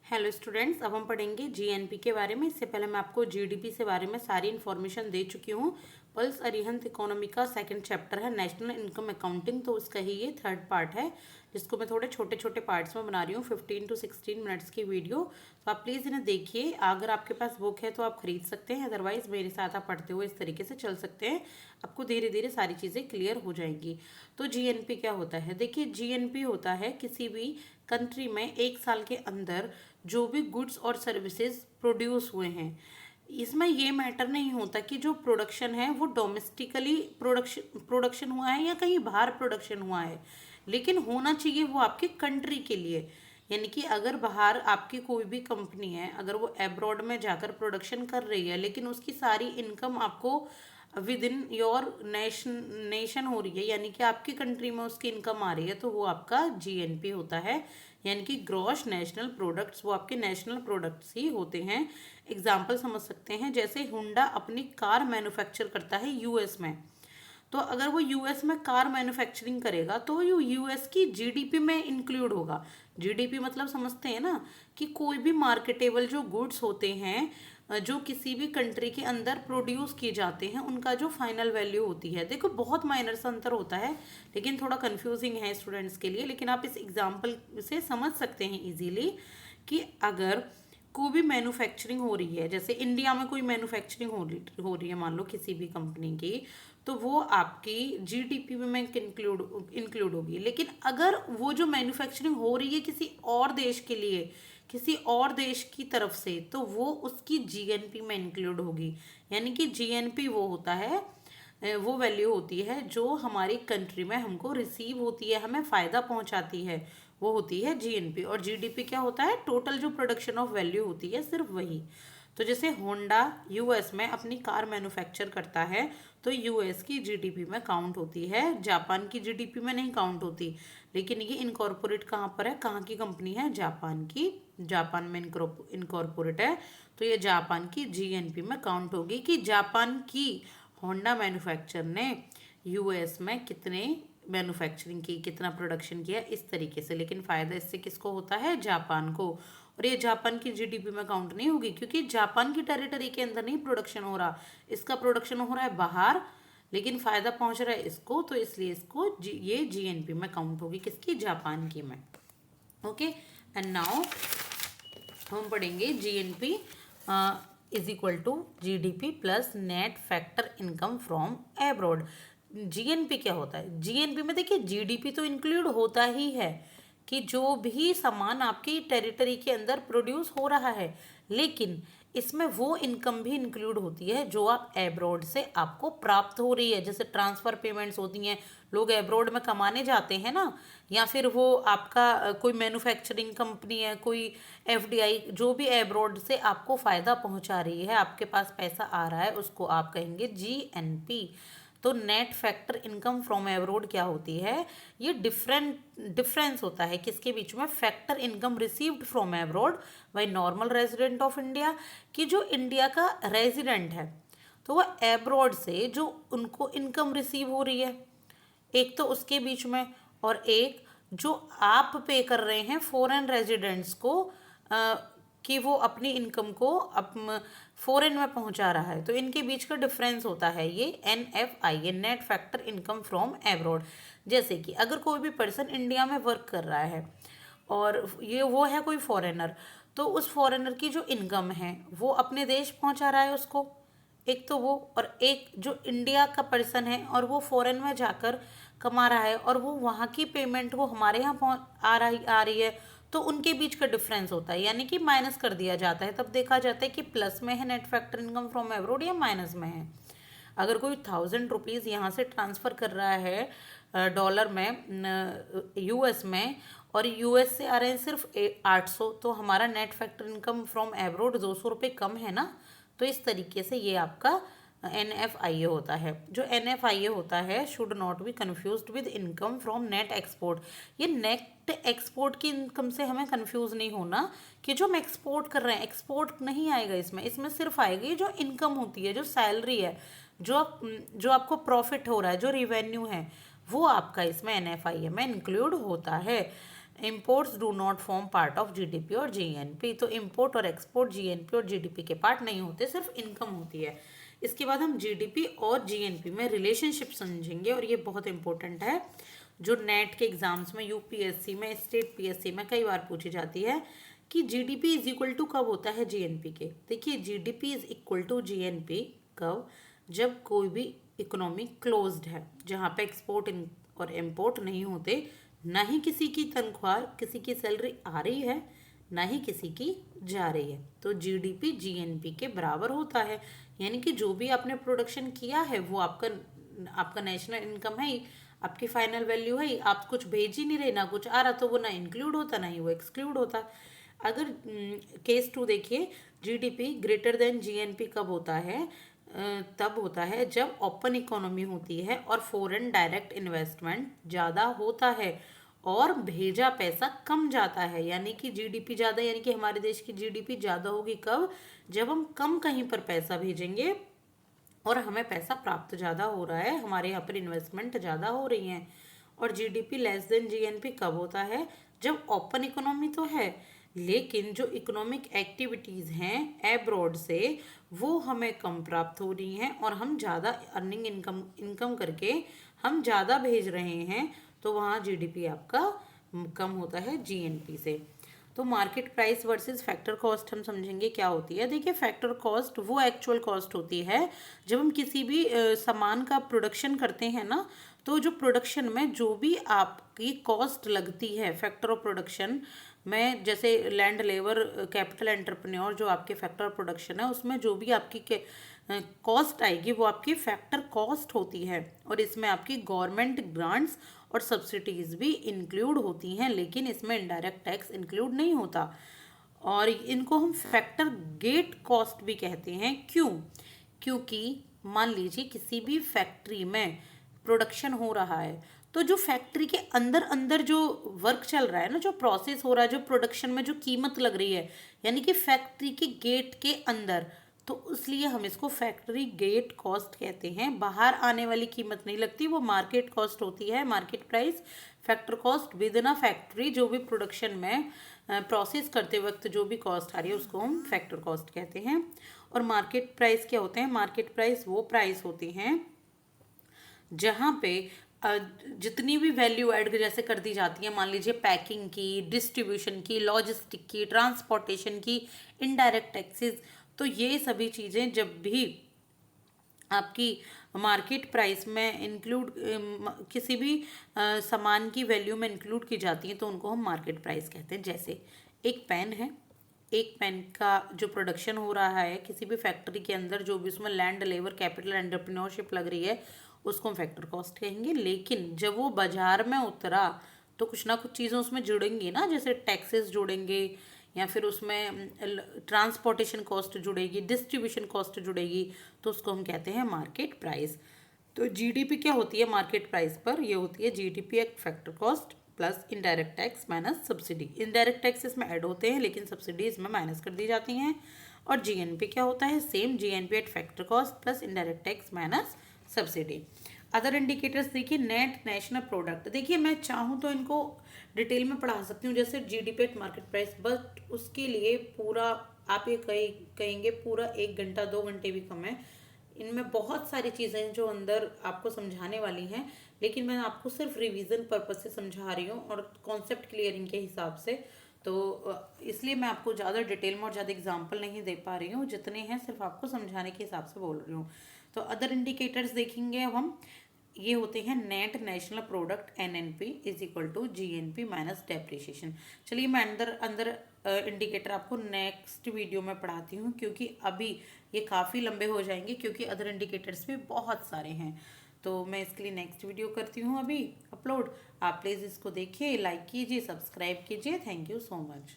Hello students, अब हम पढ़ेंगे जीएनपी के बारे में। इससे पहले मैं आपको जीडीपी से बारे में सारी इन्फॉर्मेशन दे चुकी हूँ। पल्स अरिहंत इकोनॉमी का सेकंड चैप्टर है नेशनल इनकम अकाउंटिंग, तो उसका ही ये थर्ड पार्ट है जिसको मैं थोड़े छोटे छोटे पार्ट्स में बना रही हूँ, 15 to 16 मिनट्स की वीडियो। तो आप प्लीज़ इन्हें देखिए। अगर आपके पास बुक है तो आप खरीद सकते हैं, अदरवाइज मेरे साथ आप पढ़ते हुए इस तरीके से चल सकते हैं। आपको धीरे धीरे सारी चीज़ें क्लियर हो जाएंगी। तो जीएनपी क्या होता है? देखिए, जीएनपी होता है किसी भी कंट्री में एक साल के अंदर जो भी गुड्स और सर्विसेज प्रोड्यूस हुए हैं। इसमें ये मैटर नहीं होता कि जो प्रोडक्शन है वो डोमेस्टिकली प्रोडक्शन हुआ है या कहीं बाहर प्रोडक्शन हुआ है, लेकिन होना चाहिए वो आपके कंट्री के लिए। यानी कि अगर बाहर आपकी कोई भी कंपनी है, अगर वो एब्रॉड में जाकर प्रोडक्शन कर रही है, लेकिन उसकी सारी इनकम आपको विद इन योर नेशन हो रही है, यानी कि आपकी कंट्री में उसकी इनकम आ रही है, तो वो आपका जीएनपी होता है। यानी कि ग्रॉस नेशनल प्रोडक्ट्स, वो आपके नेशनल प्रोडक्ट्स ही होते हैं। एग्जाम्पल समझ सकते हैं, जैसे हुंडा अपनी कार मैन्युफैक्चर करता है यूएस में, तो अगर वो यूएस में कार मैन्युफैक्चरिंग करेगा तो ये यूएस की जीडीपी में इंक्लूड होगा। जीडीपी मतलब समझते हैं ना, कि कोई भी मार्केटेबल जो गुड्स होते हैं जो किसी भी कंट्री के अंदर प्रोड्यूस किए जाते हैं, उनका जो फाइनल वैल्यू होती है। देखो, बहुत माइनर सा अंतर होता है, लेकिन थोड़ा कंफ्यूजिंग है स्टूडेंट्स के लिए, लेकिन आप इस एग्जाम्पल से समझ सकते हैं इजीली कि अगर कोई भी मैन्युफैक्चरिंग हो रही है, जैसे इंडिया में कोई मैन्युफैक्चरिंग हो रही है मान लो किसी भी कंपनी की, तो वो आपकी जीडीपी में इंक्लूड होगी। लेकिन अगर वो जो मैन्युफैक्चरिंग हो रही है किसी और देश के लिए, किसी और देश की तरफ से, तो वो उसकी जीएनपी में इंक्लूड होगी। यानी कि जीएनपी वो होता है, वो वैल्यू होती है जो हमारी कंट्री में हमको रिसीव होती है, हमें फ़ायदा पहुंचाती है, वो होती है जीएनपी। और जीडीपी क्या होता है? टोटल जो प्रोडक्शन ऑफ वैल्यू होती है, सिर्फ वही। तो जैसे होंडा यूएस में अपनी कार मैन्युफैक्चर करता है, तो यूएस की जीडीपी में काउंट होती है, जापान की जीडीपी में नहीं काउंट होती। लेकिन ये इनकॉर्पोरेट कहाँ पर है, कहाँ की कंपनी है? जापान की, जापान में इनकॉर्पोरेट है, तो ये जापान की जीएनपी में काउंट होगी कि जापान की होंडा मैन्युफैक्चर ने यूएस में कितने मैन्युफैक्चरिंग की, कितना प्रोडक्शन किया, इस तरीके से। लेकिन फ़ायदा इससे किसको होता है? जापान को। और ये जापान की जीडीपी में काउंट नहीं होगी, क्योंकि जापान की टेरिटरी के अंदर नहीं प्रोडक्शन हो रहा, इसका प्रोडक्शन हो रहा है बाहर, लेकिन फ़ायदा पहुंच रहा है इसको, तो इसलिए इसको ये जीएनपी में काउंट होगी, किसकी? जापान की में। ओके, एंड नाउ हम पढ़ेंगे GNP is equal to GDP plus net factor income from abroad. GNP क्या होता है? जीएनपी में देखिए, जीडीपी तो इंक्लूड होता ही है कि जो भी सामान आपकी टेरिटरी के अंदर प्रोड्यूस हो रहा है, लेकिन इसमें वो इनकम भी इंक्लूड होती है जो आप एब्रॉड से आपको प्राप्त हो रही है। जैसे ट्रांसफ़र पेमेंट्स होती हैं, लोग एब्रॉड में कमाने जाते हैं ना, या फिर वो आपका कोई मैन्युफैक्चरिंग कंपनी है, कोई एफडीआई, जो भी एब्रॉड से आपको फ़ायदा पहुंचा रही है, आपके पास पैसा आ रहा है, उसको आप कहेंगे जीएनपी। तो net factor income from abroad क्या होती है? ये डिफरेंस होता है किसके बीच में? Factor income received from abroad by normal resident of India, कि जो इंडिया का रेजिडेंट है, तो वह एब्रोड से जो उनको इनकम रिसीव हो रही है, एक तो उसके बीच में, और एक जो आप पे कर रहे हैं फॉरेन रेजिडेंट्स को, कि वो अपनी इनकम को फॉरेन में पहुंचा रहा है, तो इनके बीच का डिफरेंस होता है ये एनएफआई, ये net factor income from abroad. जैसे कि अगर कोई भी पर्सन इंडिया में वर्क कर रहा है और ये वो है कोई फॉरेनर, तो उस फॉरेनर की जो इनकम है वो अपने देश पहुंचा रहा है उसको, एक तो वो, और एक जो इंडिया का पर्सन है और वो फॉरेन में जाकर कमा रहा है और वो वहाँ की पेमेंट वो हमारे यहाँ आ रही है, तो उनके बीच का डिफरेंस होता है, यानी कि माइनस कर दिया जाता है। तब देखा जाता है कि प्लस में है net factor income from abroad या माइनस में है। अगर कोई 1000 रुपीज़ यहाँ से ट्रांसफ़र कर रहा है डॉलर में यूएस में, और यूएस से आ रहे हैं सिर्फ 800, तो हमारा net factor income from abroad 200 रुपये कम है ना। तो इस तरीके से ये आपका NFIA होता है। जो NFIA होता है should not be confused with income from net export. ये नेट एक्सपोर्ट की इनकम से हमें कन्फ्यूज़ नहीं होना कि जो हम एक्सपोर्ट कर रहे हैं, एक्सपोर्ट नहीं आएगा इसमें, इसमें सिर्फ आएगी जो इनकम होती है, जो सैलरी है, जो आपको प्रॉफिट हो रहा है, जो रिवेन्यू है, वो आपका इसमें NFIA में इंक्लूड होता है। Imports do not form part of GDP और जीएनपी। तो इम्पोर्ट और एक्सपोर्ट जीएनपी और जीडीपी के पार्ट नहीं होते, सिर्फ इनकम होती है। इसके बाद हम जीडीपी और जीएनपी में रिलेशनशिप समझेंगे और ये बहुत इंपॉर्टेंट है, जो नेट के एग्जाम्स में, यूपीएससी में, स्टेट पीएससी में कई बार पूछी जाती है कि जीडीपी इज इक्वल टू कब होता है जीएनपी के। देखिए GDP is equal to GNP कब, जब कोई भी इकोनॉमी क्लोज्ड है, जहाँ पे एक्सपोर्ट और इम्पोर्ट नहीं होते, ना ही किसी की तनख्वाह, किसी की सैलरी आ रही है, ना ही किसी की जा रही है, तो जीडीपी जीएनपी के बराबर होता है। यानी कि जो भी आपने प्रोडक्शन किया है वो आपका नेशनल इनकम है ही, आपकी फाइनल वैल्यू है ही। आप कुछ भेज ही नहीं रहे, ना कुछ आ रहा, तो वो ना इंक्लूड होता, ना ही वो एक्सक्लूड होता। अगर केस 2 देखिए, जीडीपी ग्रेटर देन जीएनपी कब होता है? तब होता है जब ओपन इकोनॉमी होती है और फॉरेन डायरेक्ट इन्वेस्टमेंट ज़्यादा होता है और भेजा पैसा कम जाता है। यानी कि जीडीपी ज़्यादा, यानी कि हमारे देश की जीडीपी ज़्यादा होगी कब? जब हम कम कहीं पर पैसा भेजेंगे और हमें पैसा प्राप्त ज़्यादा हो रहा है, हमारे यहाँ पर इन्वेस्टमेंट ज़्यादा हो रही है। और जीडीपी लेस देन जीएनपी कब होता है? जब ओपन इकोनॉमी तो है, लेकिन जो इकोनॉमिक एक्टिविटीज़ हैं एब्रॉड से, वो हमें कम प्राप्त हो रही हैं और हम ज़्यादा अर्निंग इनकम करके हम ज़्यादा भेज रहे हैं, तो वहाँ जीडीपी आपका कम होता है जीएनपी से। तो market price versus factor cost हम समझेंगे क्या होती है। देखिए फैक्टर कॉस्ट वो एक्चुअल कॉस्ट होती है जब हम किसी भी सामान का प्रोडक्शन करते हैं ना, तो जो प्रोडक्शन में जो भी आपकी कॉस्ट लगती है फैक्टर ऑफ प्रोडक्शन में, जैसे लैंड लेबर कैपिटल एंटरप्रेन्योर, जो आपके फैक्टर ऑफ प्रोडक्शन है उसमें जो भी आपकी कॉस्ट आएगी वो आपकी फैक्टर कॉस्ट होती है। और इसमें आपकी गवर्नमेंट ग्रांट्स और सब्सिडीज भी इंक्लूड होती हैं, लेकिन इसमें इनडायरेक्ट टैक्स इंक्लूड नहीं होता। और इनको हम फैक्टर गेट कॉस्ट भी कहते हैं। क्यों? क्योंकि मान लीजिए किसी भी फैक्ट्री में प्रोडक्शन हो रहा है, तो जो फैक्ट्री के अंदर अंदर जो वर्क चल रहा है ना, जो प्रोसेस हो रहा है, जो प्रोडक्शन में जो कीमत लग रही है, यानी कि फैक्ट्री के गेट के अंदर, तो इसलिए हम इसको फैक्ट्री गेट कॉस्ट कहते हैं। बाहर आने वाली कीमत नहीं लगती, वो मार्केट कॉस्ट होती है, market price. Factor cost with in a factory, जो भी प्रोडक्शन में प्रोसेस करते वक्त जो भी कॉस्ट आ रही है उसको हम फैक्टर कॉस्ट कहते हैं। और मार्केट प्राइस क्या होते हैं? मार्केट प्राइस वो प्राइस होती हैं जहाँ पे जितनी भी वैल्यू ऐड जैसे कर दी जाती है, मान लीजिए पैकिंग की, डिस्ट्रीब्यूशन की, लॉजिस्टिक की, ट्रांसपोर्टेशन की, इनडायरेक्ट टैक्सेस, तो ये सभी चीज़ें जब भी आपकी मार्केट प्राइस में इंक्लूड, किसी भी सामान की वैल्यू में इंक्लूड की जाती हैं, तो उनको हम मार्केट प्राइस कहते हैं। जैसे एक पेन है, एक पेन का जो प्रोडक्शन हो रहा है किसी भी फैक्ट्री के अंदर, जो भी उसमें लैंड लेबर कैपिटल एंटरप्रेन्योरशिप लग रही है, उसको हम फैक्टर कॉस्ट कहेंगे। लेकिन जब वो बाजार में उतरा तो कुछ ना कुछ चीज़ें उसमें जुड़ेंगी ना, जैसे टैक्सेस जुड़ेंगे, या फिर उसमें ट्रांसपोर्टेशन कॉस्ट जुड़ेगी, डिस्ट्रीब्यूशन कॉस्ट जुड़ेगी, तो उसको हम कहते हैं मार्केट प्राइस। तो जीडीपी क्या होती है मार्केट प्राइस पर? ये होती है जीडीपी एक factor cost plus indirect tax minus subsidy. Indirect tax इसमें ऐड होते हैं, लेकिन सब्सिडी इसमें माइनस कर दी जाती हैं। और जीएनपी क्या होता है? Same, GNP eight factor cost plus indirect tax minus subsidy. Other indicators देखिए, नेट नेशनल प्रोडक्ट। देखिए मैं चाहूँ तो इनको डिटेल में पढ़ा सकती हूँ, जैसे GDP at market price, but उसके लिए पूरा आप ये कहेंगे पूरा 1 घंटा 2 घंटे भी कम है। इनमें बहुत सारी चीज़ें हैं जो अंदर आपको समझाने वाली हैं, लेकिन मैं आपको सिर्फ रिवीजन पर्पज से समझा रही हूँ और कॉन्सेप्ट क्लियरिंग के हिसाब से। तो इसलिए मैं आपको ज़्यादा डिटेल में और ज़्यादा एग्जांपल नहीं दे पा रही हूँ, जितने हैं सिर्फ आपको समझाने के हिसाब से बोल रही हूँ। तो अदर इंडिकेटर्स देखेंगे अब हम, ये होते हैं net national product NNP is equal to GNP minus depreciation. चलिए मैं अंदर इंडिकेटर आपको नेक्स्ट वीडियो में पढ़ाती हूँ, क्योंकि अभी ये काफ़ी लंबे हो जाएंगे, क्योंकि अदर इंडिकेटर्स भी बहुत सारे हैं। तो मैं इसके लिए नेक्स्ट वीडियो करती हूँ अभी अपलोड। आप प्लीज़ इसको देखिए, लाइक कीजिए, सब्सक्राइब कीजिए। Thank you so much.